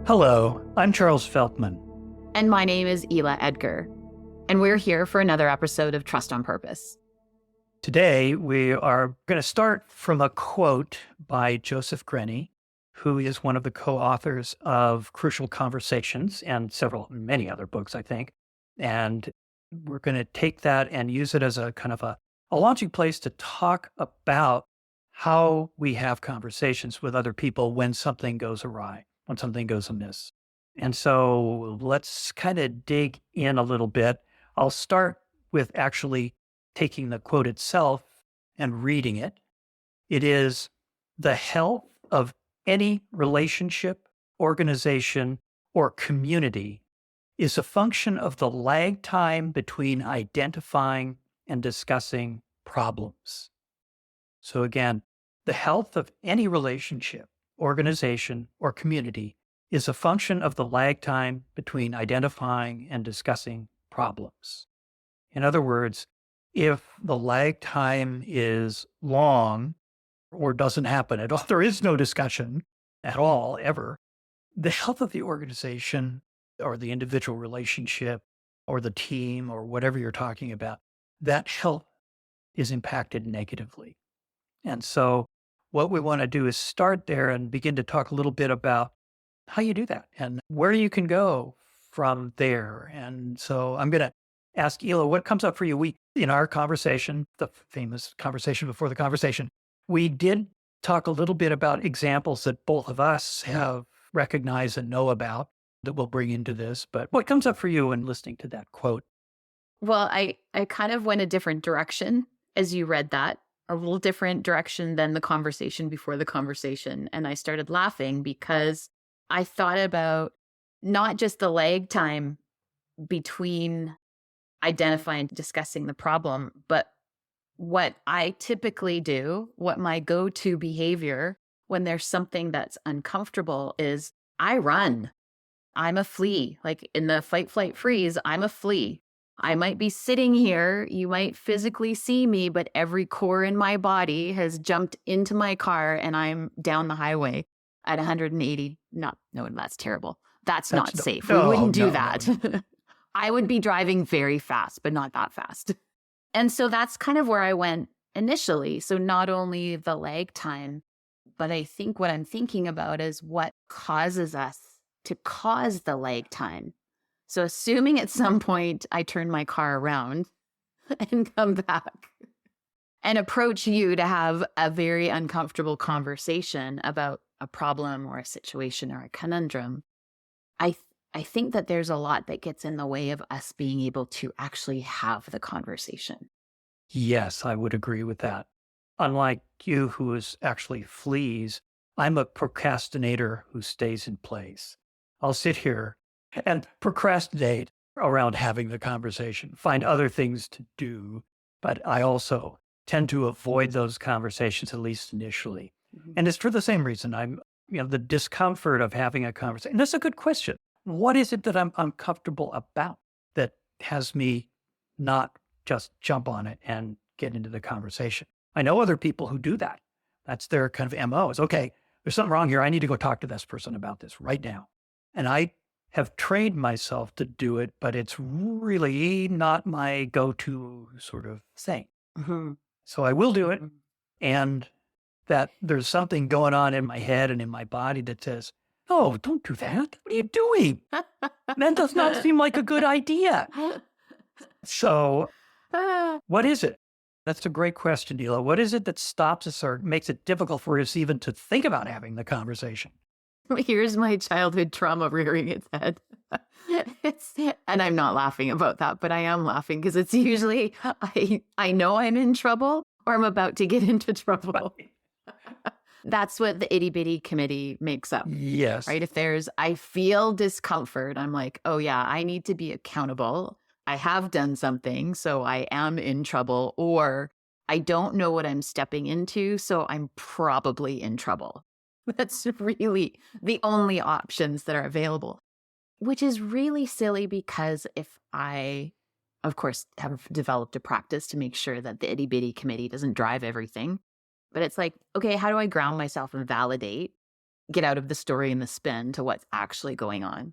Hello, I'm Charles Feltman. And my name is Ela Edgar. And we're here for another episode of Trust on Purpose. Today, we are going to start from a quote by Joseph Grenny, who is one of the co-authors of Crucial Conversations and many other books, I think. And we're going to take that and use it as a kind of a launching place to talk about how we have conversations with other people when something goes awry, when something goes amiss. And so let's kind of dig in a little bit. I'll start with actually taking the quote itself and reading it. It is, "The health of any relationship, organization, or community is a function of the lag time between identifying and discussing problems." So again, the health of any relationship, organization, or community is a function of the lag time between identifying and discussing problems. In other words, if the lag time is long or doesn't happen at all, there is no discussion at all, ever, the health of the organization or the individual relationship or the team or whatever you're talking about, that health is impacted negatively. And so what we want to do is start there and begin to talk a little bit about how you do that and where you can go from there. And so I'm going to ask Ela, what comes up for you? In our conversation, the famous conversation before the conversation, we did talk a little bit about examples that both of us have recognized and know about that we'll bring into this. But what comes up for you in listening to that quote? Well, I kind of went a different direction as you read that, a little different direction than the conversation before the conversation. And I started laughing because I thought about not just the lag time between identifying and discussing the problem, but what I typically do, what my go-to behavior when there's something that's uncomfortable is I run. I'm a flea. Like in the fight, flight, freeze, I'm a flea. I might be sitting here, you might physically see me, but every core in my body has jumped into my car and I'm down the highway at 180. No, that's terrible. That's not safe. We wouldn't do that. No. I would be driving very fast, but not that fast. And so that's kind of where I went initially. So not only the lag time, but I think what I'm thinking about is what causes us to cause the lag time. So assuming at some point I turn my car around and come back and approach you to have a very uncomfortable conversation about a problem or a situation or a conundrum, I think that there's a lot that gets in the way of us being able to actually have the conversation. Yes, I would agree with that. Unlike you, who is actually flees, I'm a procrastinator who stays in place. I'll sit here and procrastinate around having the conversation, find other things to do, but I also tend to avoid those conversations, at least initially. Mm-hmm. And it's for the same reason. The discomfort of having a conversation. And that's a good question. What is it that I'm uncomfortable about that has me not just jump on it and get into the conversation? I know other people who do that. That's their kind of MO is, okay, there's something wrong here. I need to go talk to this person about this right now. And I have trained myself to do it, but it's really not my go-to sort of thing. Mm-hmm. So I will do it. And that there's something going on in my head and in my body that says, "Oh, don't do that. What are you doing? That does not seem like a good idea." So what is it? That's a great question, Ela. What is it that stops us or makes it difficult for us even to think about having the conversation? Here's my childhood trauma rearing its head. And I'm not laughing about that, but I am laughing because it's usually, I know I'm in trouble or I'm about to get into trouble. That's what the itty bitty committee makes up. Yes. Right? If I feel discomfort, I'm like, oh yeah, I need to be accountable. I have done something, so I am in trouble, or I don't know what I'm stepping into, so I'm probably in trouble. That's really the only options that are available, which is really silly because if I, of course, have developed a practice to make sure that the itty bitty committee doesn't drive everything. But it's like, okay, how do I ground myself and validate get out of the story and the spin to what's actually going on.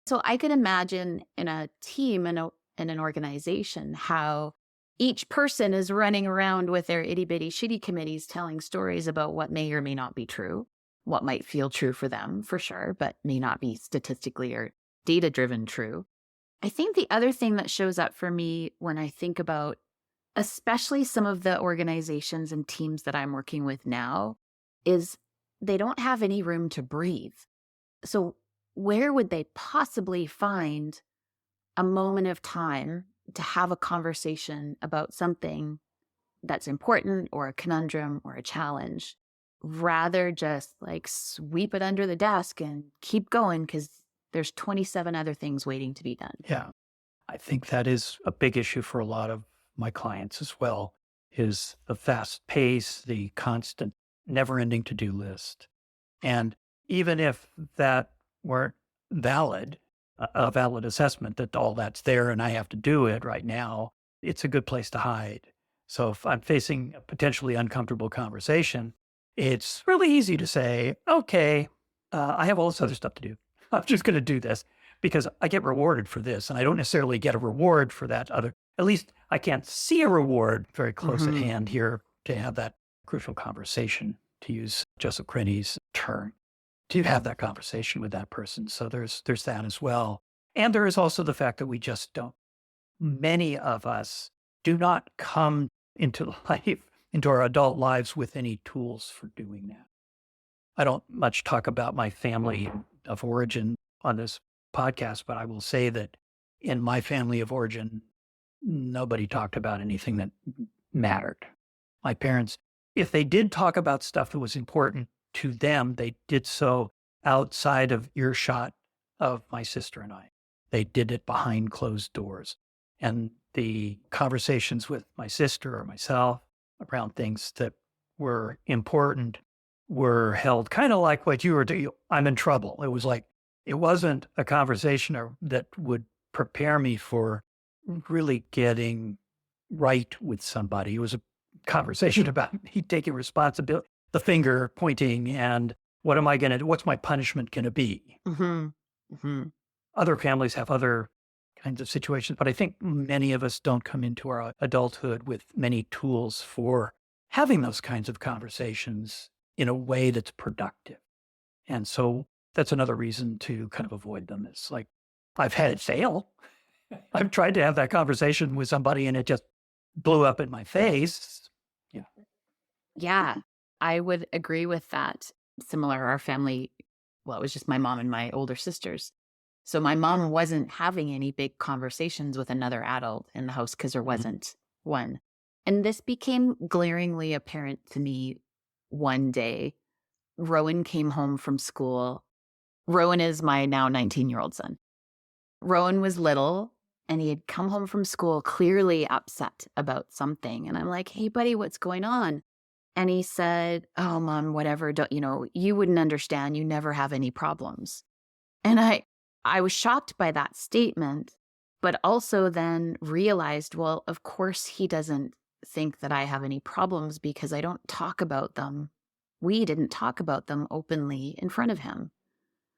So I could imagine in a team, in an organization, how each person is running around with their itty bitty shitty committees telling stories about what may or may not be true, what might feel true for them for sure, but may not be statistically or data driven true. I think the other thing that shows up for me when I think about, especially some of the organizations and teams that I'm working with now, is they don't have any room to breathe. So, where would they possibly find a moment of time to have a conversation about something that's important or a conundrum or a challenge, rather just like sweep it under the desk and keep going because there's 27 other things waiting to be done? Yeah. I think that is a big issue for a lot of my clients as well, is the fast pace, the constant never-ending to-do list. And even if that weren't valid, a valid assessment that all that's there and I have to do it right now, it's a good place to hide. So if I'm facing a potentially uncomfortable conversation, it's really easy to say, okay, I have all this other stuff to do. I'm just going to do this because I get rewarded for this. And I don't necessarily get a reward for that other, at least I can't see a reward very close at Mhm. hand here to have that crucial conversation, to use Joseph Grenny's term, to have that conversation with that person. So there's that as well. And there is also the fact that we just don't, many of us do not come into life, into our adult lives with any tools for doing that. I don't much talk about my family of origin on this podcast, but I will say that in my family of origin, nobody talked about anything that mattered. My parents, if they did talk about stuff that was important to them, they did so outside of earshot of my sister and I. They did it behind closed doors. And the conversations with my sister or myself around things that were important were held kind of like what you were doing. I'm in trouble. It was like, it wasn't a conversation that would prepare me for really getting right with somebody. It was a conversation about me taking responsibility, the finger pointing, and what am I going to do? What's my punishment going to be? Mhm. Mhm. Other families have other kinds of situations, but I think many of us don't come into our adulthood with many tools for having those kinds of conversations in a way that's productive. And so that's another reason to kind of avoid them. It's like, I've had it fail. I've tried to have that conversation with somebody and it just blew up in my face. Yeah. Yeah, I would agree with that. Similar, our family, well, it was just my mom and my older sisters. So my mom wasn't having any big conversations with another adult in the house because there Mhm. wasn't one. And this became glaringly apparent to me one day. Rowan came home from school. Rowan is my now 19-year-old son. Rowan was little and he had come home from school clearly upset about something. And I'm like, hey, buddy, what's going on? And he said, "Oh, mom, whatever, don't, you wouldn't understand. You never have any problems." And I was shocked by that statement, but also then realized, well, of course he doesn't think that I have any problems because I don't talk about them. We didn't talk about them openly in front of him,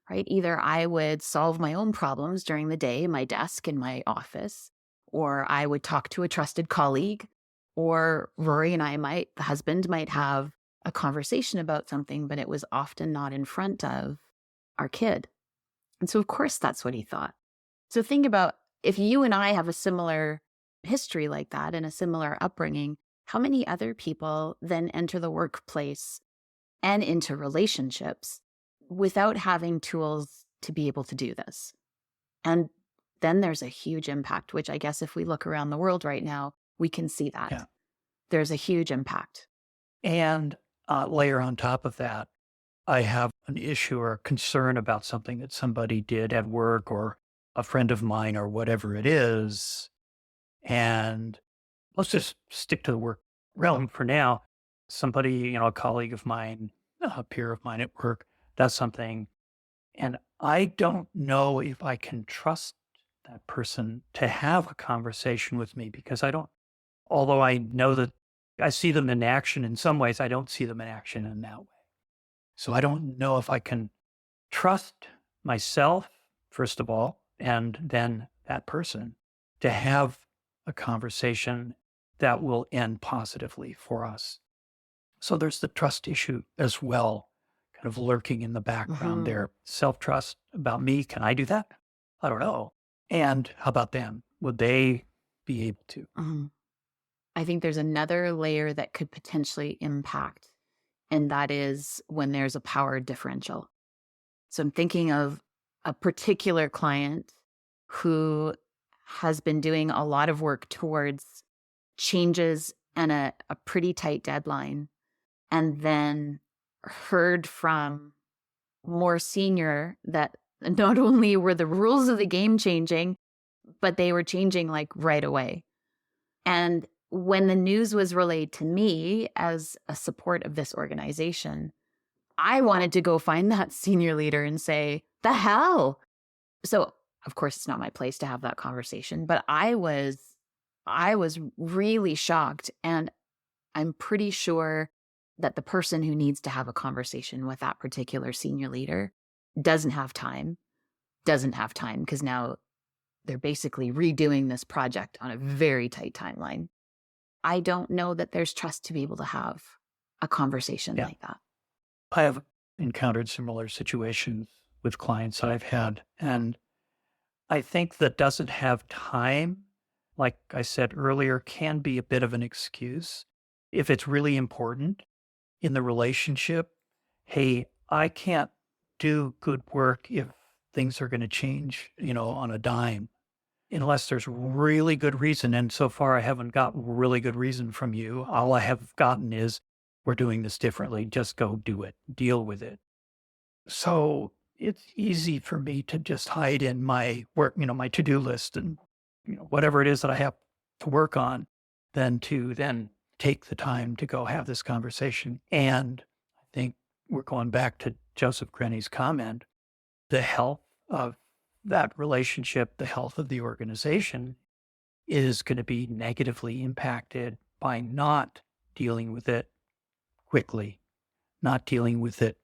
right? Either I would solve my own problems during the day, my desk in my office, or I would talk to a trusted colleague, or Rory and I might, the husband might have a conversation about something, but it was often not in front of our kid. And so, of course, that's what he thought. So, think about if you and I have a similar history like that and a similar upbringing, how many other people then enter the workplace and into relationships without having tools to be able to do this? And then there's a huge impact, which I guess if we look around the world right now, we can see Yeah. that. There's a huge impact. And layer on top of that, I have an issue or concern about something that somebody did at work or a friend of mine or whatever it is. And let's just stick to the work realm for now. Somebody, a colleague of mine, a peer of mine at work, does something. And I don't know if I can trust that person to have a conversation with me because I don't, although I know that I see them in action in some ways, I don't see them in action in that way. So I don't know if I can trust myself, first of all, and then that person to have a conversation that will end positively for us. So there's the trust issue as well, kind of lurking in the background Hmm. there. Self trust about me. Can I do that? I don't know. And how about them? Would they be able to? Hmm. I think there's another layer that could potentially impact, and that is when there's a power differential. So I'm thinking of a particular client who has been doing a lot of work towards changes and a pretty tight deadline, and then heard from more senior that not only were the rules of the game changing, but they were changing like right away. And when the news was relayed to me as a support of this organization, I wanted to go find that senior leader and say, the hell? So, of course, it's not my place to have that conversation, but I was really shocked. And I'm pretty sure that the person who needs to have a conversation with that particular senior leader doesn't have time because now they're basically redoing this project on a very tight timeline. I don't know that there's trust to be able to have a conversation Yeah. like that. I have encountered similar situations with clients I've had. And I think that doesn't have time, like I said earlier, can be a bit of an excuse. If it's really important in the relationship, hey, I can't do good work if things are going to change, on a dime, unless there's really good reason. And so far, I haven't got really good reason from you. All I have gotten is we're doing this differently. Just go do it, deal with it. So it's easy for me to just hide in my work, my to-do list and, whatever it is that I have to work on, than to then take the time to go have this conversation. And I think we're going back to Joseph Grenny's comment, the health of that relationship, the health of the organization is going to be negatively impacted by not dealing with it quickly, not dealing with it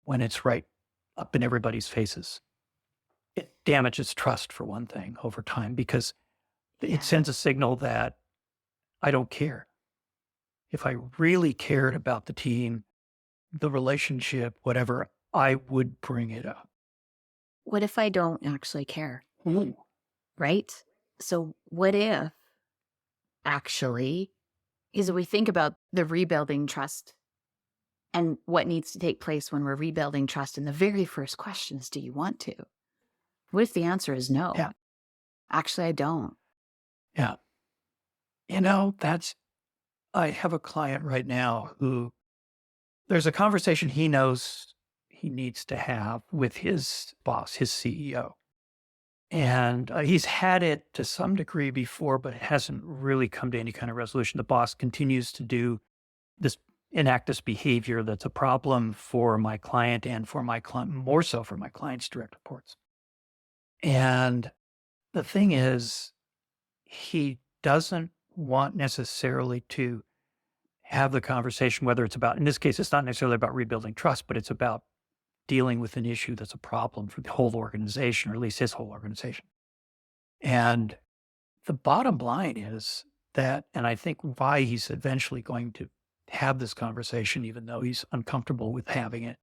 when it's right up in everybody's faces. It damages trust, for one thing, over time, because it Yeah. sends a signal that I don't care. If I really cared about the team, the relationship, whatever, I would bring it up. What if I don't actually care? Ooh. Right? So, what if actually is we think about the rebuilding trust and what needs to take place when we're rebuilding trust? And the very first question is, do you want to? What if the answer is no? Yeah, Actually, I don't. yeah. I have a client right now who there's a conversation he knows he needs to have with his boss, his CEO. And he's had it to some degree before, but it hasn't really come to any kind of resolution. The boss continues to do this, enact this behavior that's a problem for my client and for my client, more so for my client's direct reports. And the thing is, he doesn't want necessarily to have the conversation, whether it's about, in this case, it's not necessarily about rebuilding trust, but it's about dealing with an issue that's a problem for the whole organization, or at least his whole organization. And the bottom line is that, and I think why he's eventually going to have this conversation, even though he's uncomfortable with having it,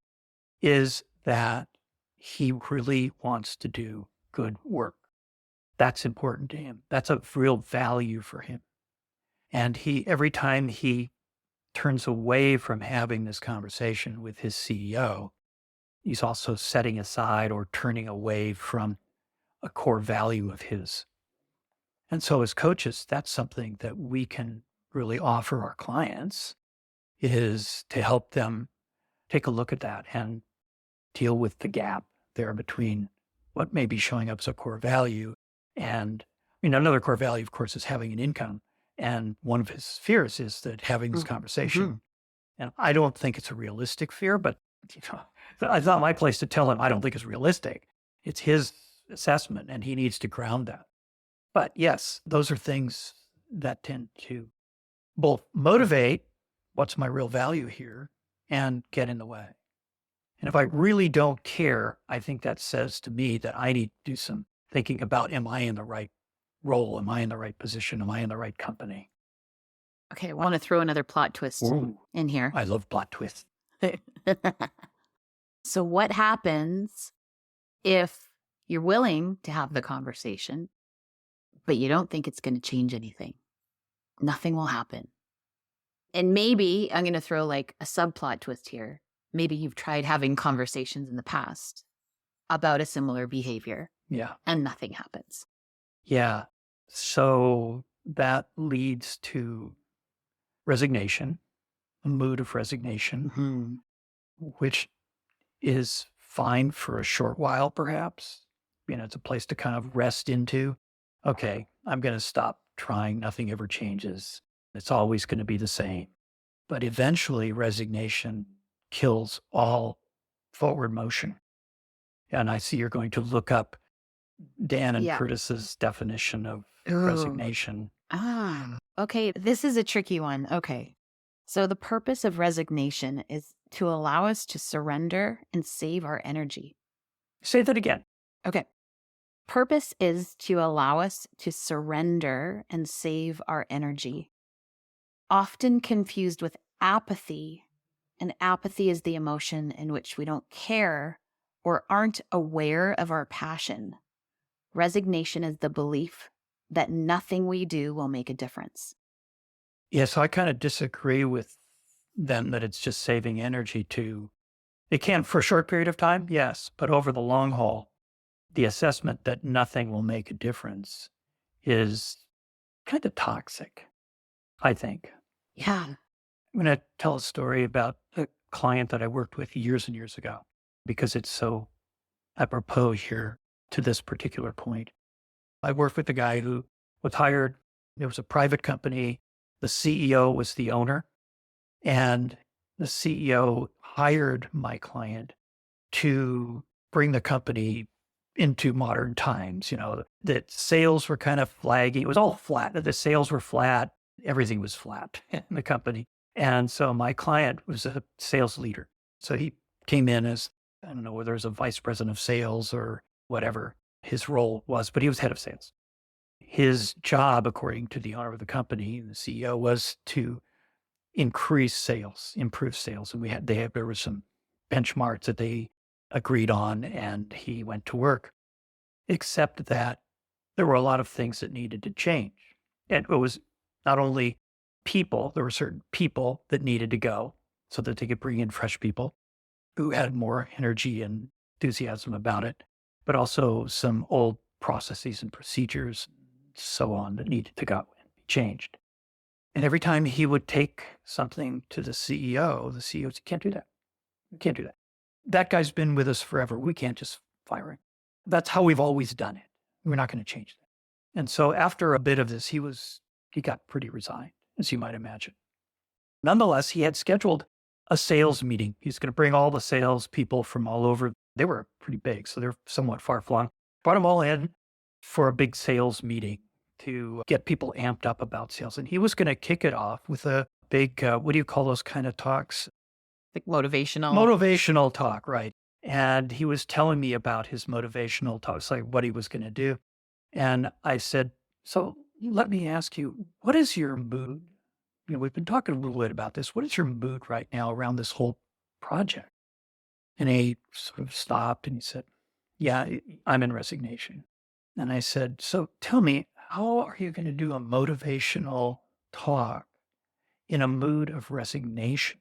is that he really wants to do good work. That's important to him. That's a real value for him. And every time he turns away from having this conversation with his CEO, he's also setting aside or turning away from a core value of his. And so as coaches, that's something that we can really offer our clients, is to help them take a look at that and deal with the gap there between what may be showing up as a core value. And another core value, of course, is having an income. And one of his fears is that having this Mm-hmm. conversation, and I don't think it's a realistic fear, but you know, it's not my place to tell him I don't think it's realistic. It's his assessment and he needs to ground that. But yes, those are things that tend to both motivate what's my real value here and get in the way. And if I really don't care, I think that says to me that I need to do some thinking about, am I in the right role? Am I in the right position? Am I in the right company? Okay, I want to throw another plot twist Ooh, in here. I love plot twists. So, what happens if you're willing to have the conversation, but you don't think it's going to change anything? Nothing will happen. And maybe I'm going to throw like a subplot twist here. Maybe you've tried having conversations in the past about a similar behavior Yeah. and nothing happens. Yeah. So that leads to resignation, a mood of resignation, Mhm. which is fine for a short while, perhaps. It's a place to kind of rest into. Okay, I'm going to stop trying. Nothing ever changes. It's always going to be the same. But eventually, resignation kills all forward motion. And I see you're going to look up Dan and Yeah. Curtis's definition of Ooh. resignation. Okay. This is a tricky one. Okay. So, the purpose of resignation is to allow us to surrender and save our energy. Say that again. Okay. Purpose is to allow us to surrender and save our energy. Often confused with apathy, and apathy is the emotion in which we don't care or aren't aware of our passion. Resignation is the belief that nothing we do will make a difference. Yeah, so I kind of disagree with them that it's just saving energy to, it can for a short period of time, yes, but over the long haul, the assessment that nothing will make a difference is kind of toxic, I think. Yeah. I'm going to tell a story about a client that I worked with years and years ago because it's so apropos here to this particular point. I worked with a guy who was hired. It was a private company. The CEO was the owner, and the CEO hired my client to bring the company into modern times. That sales were kind of flagging. It was all flat. The sales were flat. Everything was flat in the company. And so my client was a sales leader. So he came in as, I don't know whether it was a vice president of sales or whatever his role was, but he was head of sales. His job, according to the owner of the company, the CEO, was to increase sales, improve sales. And there were some benchmarks that they agreed on, and he went to work, except that there were a lot of things that needed to change. And it was not only people, there were certain people that needed to go so that they could bring in fresh people who had more energy and enthusiasm about it, but also some old processes and procedures, so on, that needed to go and be changed. And every time he would take something to the CEO said, can't do that. We can't do that. That guy's been with us forever. We can't just fire him. That's how we've always done it. We're not going to change that. And so after a bit of this, he got pretty resigned, as you might imagine. Nonetheless, he had scheduled a sales meeting. He's going to bring all the sales people from all over. They were pretty big, so they're somewhat far flung. Brought them all in for a big sales meeting to get people amped up about sales. And he was going to kick it off with a big, what do you call those kind of talks? Like motivational. Motivational talk, right. And he was telling me about his motivational talks, like what he was going to do. And I said, so let me ask you, what is your mood? We've been talking a little bit about this. What is your mood right now around this whole project? And he sort of stopped and he said, yeah, I'm in resignation. And I said, so tell me, how are you going to do a motivational talk in a mood of resignation?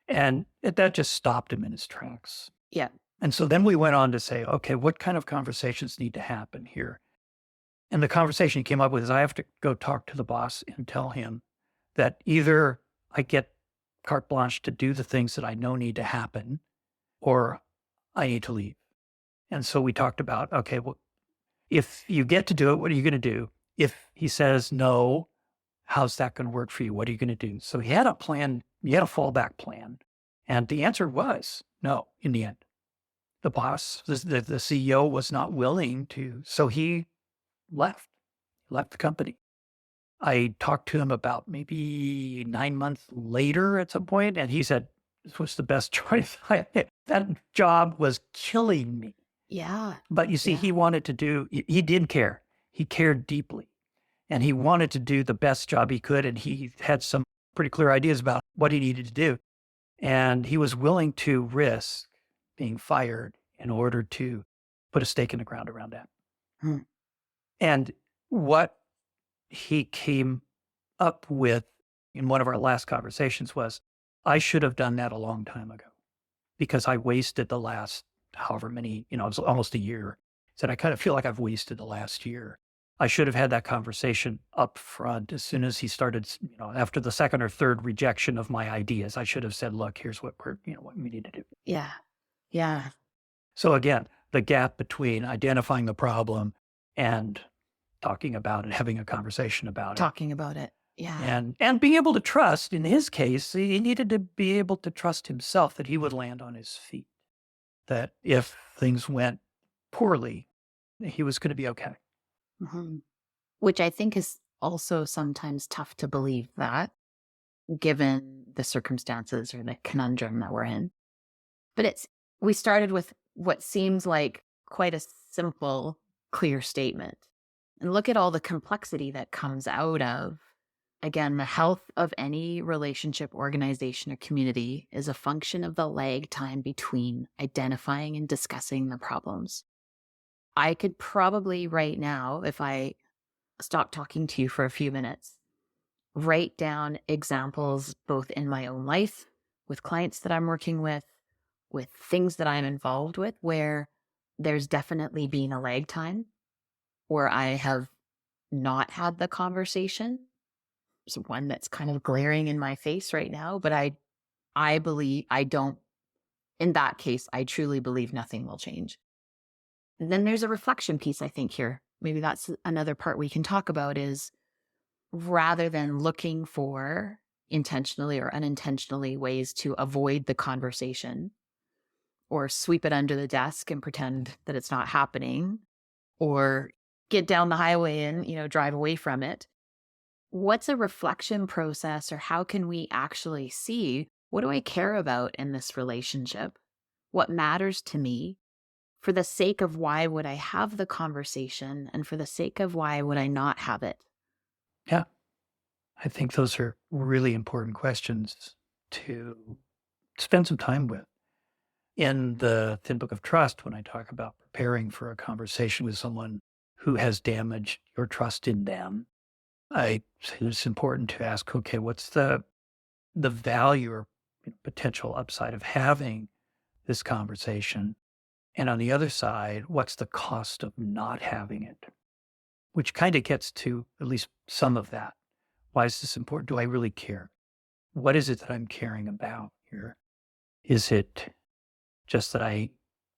And that just stopped him in his tracks. Yeah. And so then we went on to say, okay, what kind of conversations need to happen here? And the conversation he came up with is I have to go talk to the boss and tell him that either I get carte blanche to do the things that I know need to happen, or I need to leave. And so we talked about, okay, well, if you get to do it, what are you going to do? If he says no, how's that going to work for you? What are you going to do? So he had a plan, he had a fallback plan. And the answer was no in the end. The boss, the CEO was not willing to, so he left the company. I talked to him about maybe 9 months later at some point, and he said, this was the best choice. That job was killing me. Yeah. But you see, Yeah. he did care. He cared deeply and he wanted to do the best job he could. And he had some pretty clear ideas about what he needed to do. And he was willing to risk being fired in order to put a stake in the ground around that. Hmm. And what he came up with in one of our last conversations was, I should have done that a long time ago because I wasted the last however many, it was almost a year. He said, I kind of feel like I've wasted the last year. I should have had that conversation up front as soon as he started, after the second or third rejection of my ideas. I should have said, look, here's what what we need to do. Yeah. Yeah. So again, the gap between identifying the problem and talking about it, having a conversation about it. Talking about it. Yeah. And being able to trust, in his case, he needed to be able to trust himself that he would land on his feet, that if things went poorly, he was going to be okay. Mhm. Which I think is also sometimes tough to believe that, given the circumstances or the conundrum that we're in. But we started with what seems like quite a simple, clear statement. And look at all the complexity that comes out of, again, the health of any relationship, organization, or community is a function of the lag time between identifying and discussing the problems. I could probably right now, if I stop talking to you for a few minutes, write down examples both in my own life, with clients that I'm working with things that I'm involved with, where there's definitely been a lag time, where I have not had the conversation. There's one that's kind of glaring in my face right now, but I believe I don't, in that case, I truly believe nothing will change. And then there's a reflection piece, I think, here. Maybe that's another part we can talk about is rather than looking for intentionally or unintentionally ways to avoid the conversation or sweep it under the desk and pretend that it's not happening or get down the highway and, drive away from it. What's a reflection process or how can we actually see what do I care about in this relationship? What matters to me? For the sake of why would I have the conversation and for the sake of why would I not have it? Yeah, I think those are really important questions to spend some time with. In the Thin Book of Trust, when I talk about preparing for a conversation with someone who has damaged your trust in them, I say it's important to ask, okay, what's the value or potential upside of having this conversation? And on the other side, what's the cost of not having it? Which kind of gets to at least some of that. Why is this important? Do I really care? What is it that I'm caring about here? Is it just that I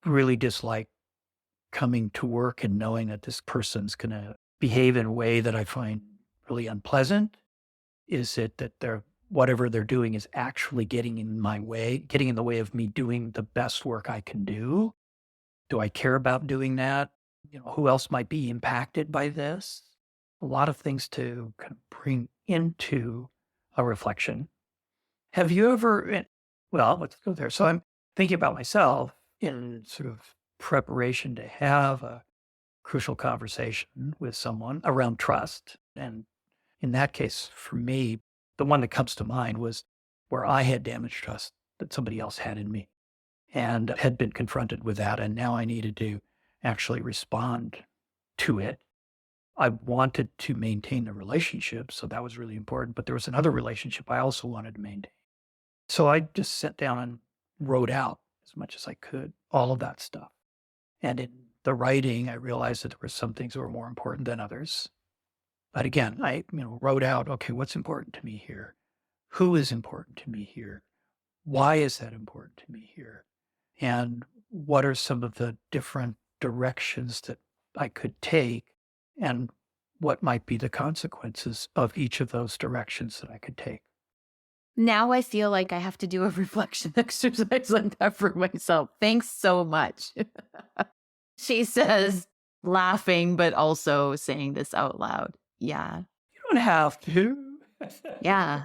really dislike coming to work and knowing that this person's going to behave in a way that I find really unpleasant? Is it that whatever they're doing is actually getting in the way of me doing the best work I can do? Do I care about doing that? Who else might be impacted by this? A lot of things to kind of bring into a reflection. Have you ever, well, let's go there. So I'm thinking about myself in sort of preparation to have a crucial conversation with someone around trust. And in that case, for me, the one that comes to mind was where I had damaged trust that somebody else had in me and had been confronted with that. And now I needed to actually respond to it. I wanted to maintain the relationship. So that was really important. But there was another relationship I also wanted to maintain. So I just sat down and wrote out as much as I could, all of that stuff. And in the writing, I realized that there were some things that were more important than others. But again, I wrote out, okay, what's important to me here? Who is important to me here? Why is that important to me here? And what are some of the different directions that I could take? And what might be the consequences of each of those directions that I could take? Now I feel like I have to do a reflection exercise like that for myself. Thanks so much. She says, laughing, but also saying this out loud. Yeah. You don't have to. Yeah.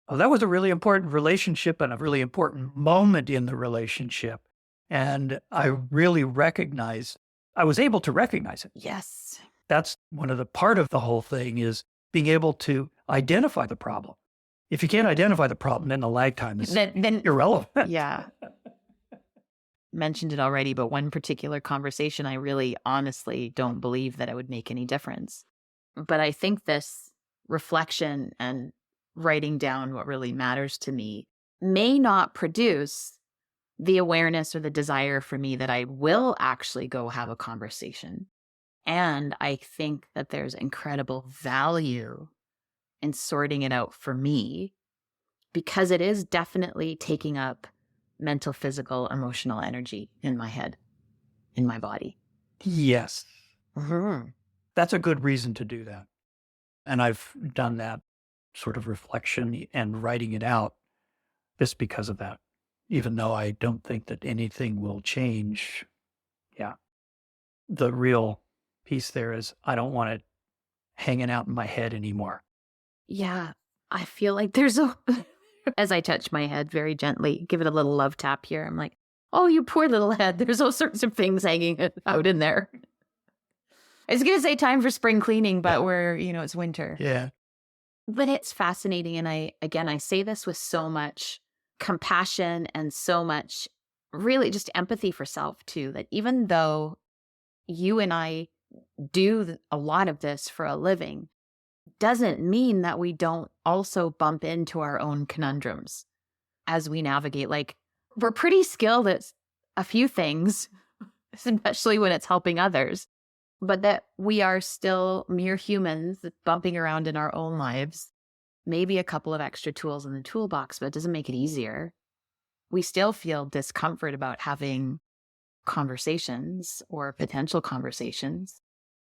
Well, that was a really important relationship and a really important moment in the relationship. And I really I was able to recognize it. Yes. That's one of the part of the whole thing is being able to identify the problem. If you can't identify the problem, then the lifetime is Then irrelevant. yeah. Mentioned it already, but one particular conversation, I really honestly don't believe that it would make any difference. But I think this reflection and writing down what really matters to me may not produce the awareness or the desire for me that I will actually go have a conversation. And I think that there's incredible value in sorting it out for me because it is definitely taking up mental, physical, emotional energy in my head, in my body. Yes. Mhm. That's a good reason to do that. And I've done that sort of reflection and writing it out just because of that, even though I don't think that anything will change. Yeah. The real piece there is I don't want it hanging out in my head anymore. Yeah, I feel like there's a as I touch my head very gently, give it a little love tap here. I'm like, oh, you poor little head. There's all sorts of things hanging out in there. I was going to say time for spring cleaning, but it's winter. Yeah. But it's fascinating. And I say this with so much compassion and so much really just empathy for self too, that even though you and I do a lot of this for a living, doesn't mean that we don't also bump into our own conundrums as we navigate. Like, we're pretty skilled at a few things, especially when it's helping others, but that we are still mere humans bumping around in our own lives. Maybe a couple of extra tools in the toolbox, but it doesn't make it easier. We still feel discomfort about having conversations or potential conversations.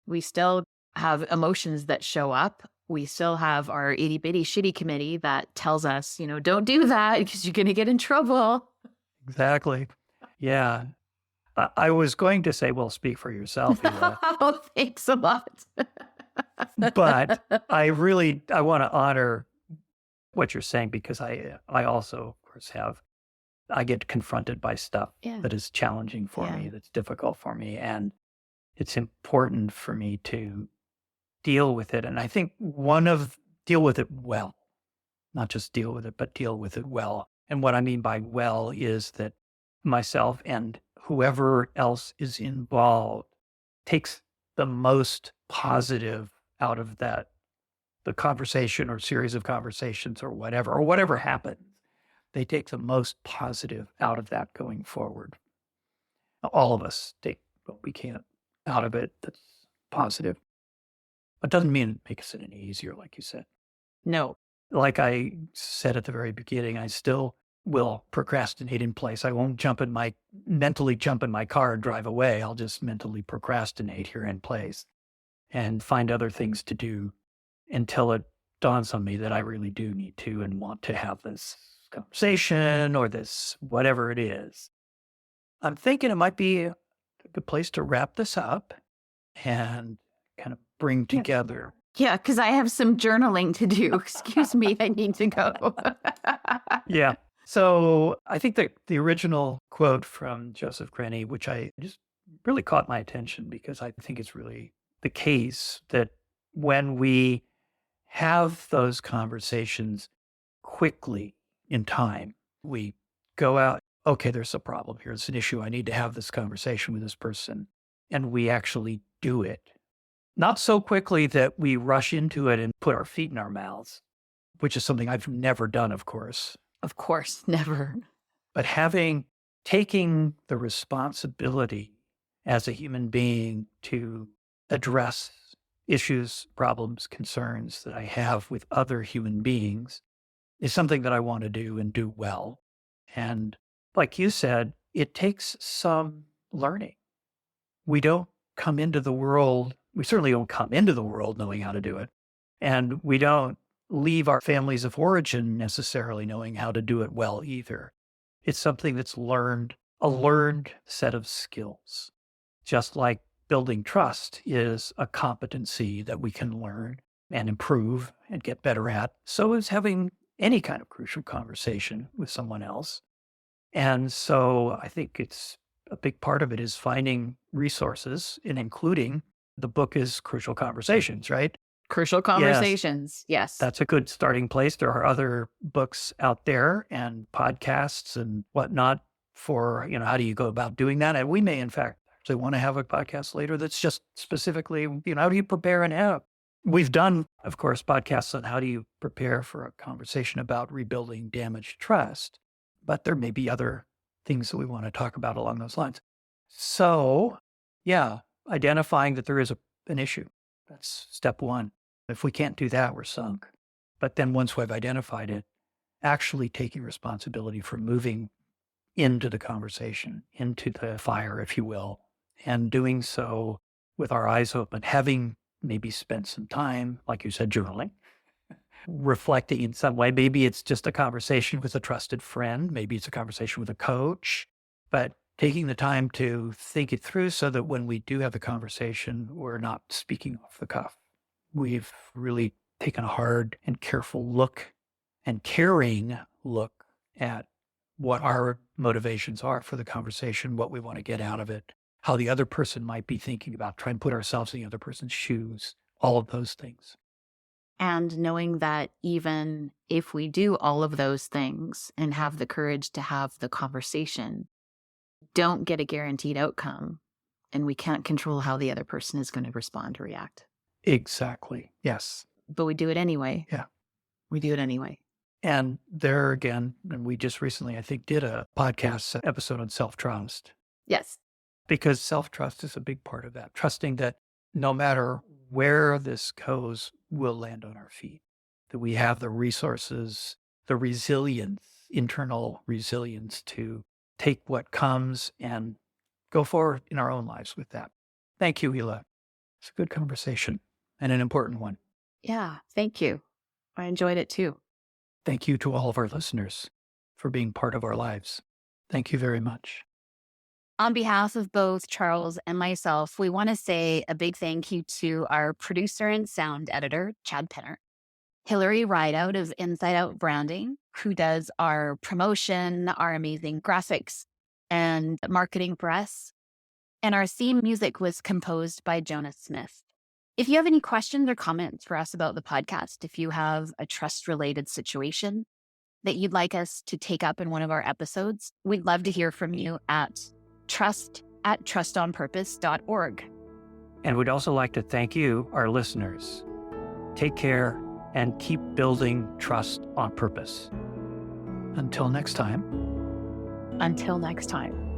We still have emotions that show up. We still have our itty bitty shitty committee that tells us, don't do that because you're going to get in trouble. Exactly. Yeah. I was going to say, well, speak for yourself, Hila. Oh, thanks a lot. But I want to honor what you're saying because I also, of course, I get confronted by stuff Yeah. that is challenging for Yeah. me, that's difficult for me. And it's important for me to deal with it. And I think deal with it well, not just deal with it, but deal with it well. And what I mean by well is that myself and whoever else is involved takes the most positive out of the conversation or series of conversations or whatever happens. They take the most positive out of that going forward. All of us take what we can out of it that's positive. It doesn't mean it makes it any easier, like you said. No. Like I said at the very beginning, I still will procrastinate in place. I won't mentally jump in my car and drive away. I'll just mentally procrastinate here in place and find other things to do until it dawns on me that I really do need to and want to have this conversation or this whatever it is. I'm thinking it might be a good place to wrap this up and kind of bring together. Yeah, because I have some journaling to do. Excuse me, I need to go. Yeah. So I think that the original quote from Joseph Grenny, which I just really caught my attention because I think it's really the case that when we have those conversations quickly in time, we go out, okay, there's a problem here. It's an issue. I need to have this conversation with this person. And we actually do it. Not so quickly that we rush into it and put our feet in our mouths, which is something I've never done, of course. Of course, never. But taking the responsibility as a human being to address issues, problems, concerns that I have with other human beings is something that I want to do and do well. And like you said, it takes some learning. We certainly don't come into the world knowing how to do it. And we don't leave our families of origin necessarily knowing how to do it well either. It's something that's a learned set of skills. Just like building trust is a competency that we can learn and improve and get better at, so is having any kind of crucial conversation with someone else. And so I think it's a big part of it is finding resources and including the book is Crucial Conversations, right? Crucial Yes, conversations. Yes. that's a good starting place. There are other books out there and podcasts and whatnot for, how do you go about doing that? And we may, in fact, actually want to have a podcast later that's just specifically, how do you prepare an app? We've done, of course, podcasts on how do you prepare for a conversation about rebuilding damaged trust, but there may be other things that we want to talk about along those lines. So, yeah, identifying that there is an issue. That's step one. If we can't do that, we're sunk. But then once we've identified it, actually taking responsibility for moving into the conversation, into the fire, if you will, and doing so with our eyes open, having maybe spent some time, like you said, journaling, reflecting in some way. Maybe it's just a conversation with a trusted friend. Maybe it's a conversation with a coach, but taking the time to think it through so that when we do have the conversation, we're not speaking off the cuff. We've really taken a hard and careful look and caring look at what our motivations are for the conversation, what we want to get out of it, how the other person might be thinking about, try and put ourselves in the other person's shoes, all of those things. And knowing that even if we do all of those things and have the courage to have the conversation, don't get a guaranteed outcome, and we can't control how the other person is going to respond or react. Exactly. Yes. But we do it anyway. Yeah. We do it anyway. And there again, and we just recently, I think, did a podcast episode on self-trust. Yes. Because self-trust is a big part of that. Trusting that no matter where this goes, we'll land on our feet. That we have the resources, the resilience, internal resilience to take what comes and go forward in our own lives with that. Thank you, Hila. It's a good conversation and an important one. Yeah. Thank you. I enjoyed it too. Thank you to all of our listeners for being part of our lives. Thank you very much. On behalf of both Charles and myself, we want to say a big thank you to our producer and sound editor, Chad Penner, Hillary Rideout of Inside Out Branding, who does our promotion, our amazing graphics, and marketing for us. And our theme music was composed by Jonas Smith. If you have any questions or comments for us about the podcast, if you have a trust-related situation that you'd like us to take up in one of our episodes, we'd love to hear from you at trust@trustonpurpose.org. And we'd also like to thank you, our listeners. Take care and keep building trust on purpose. Until next time. Until next time.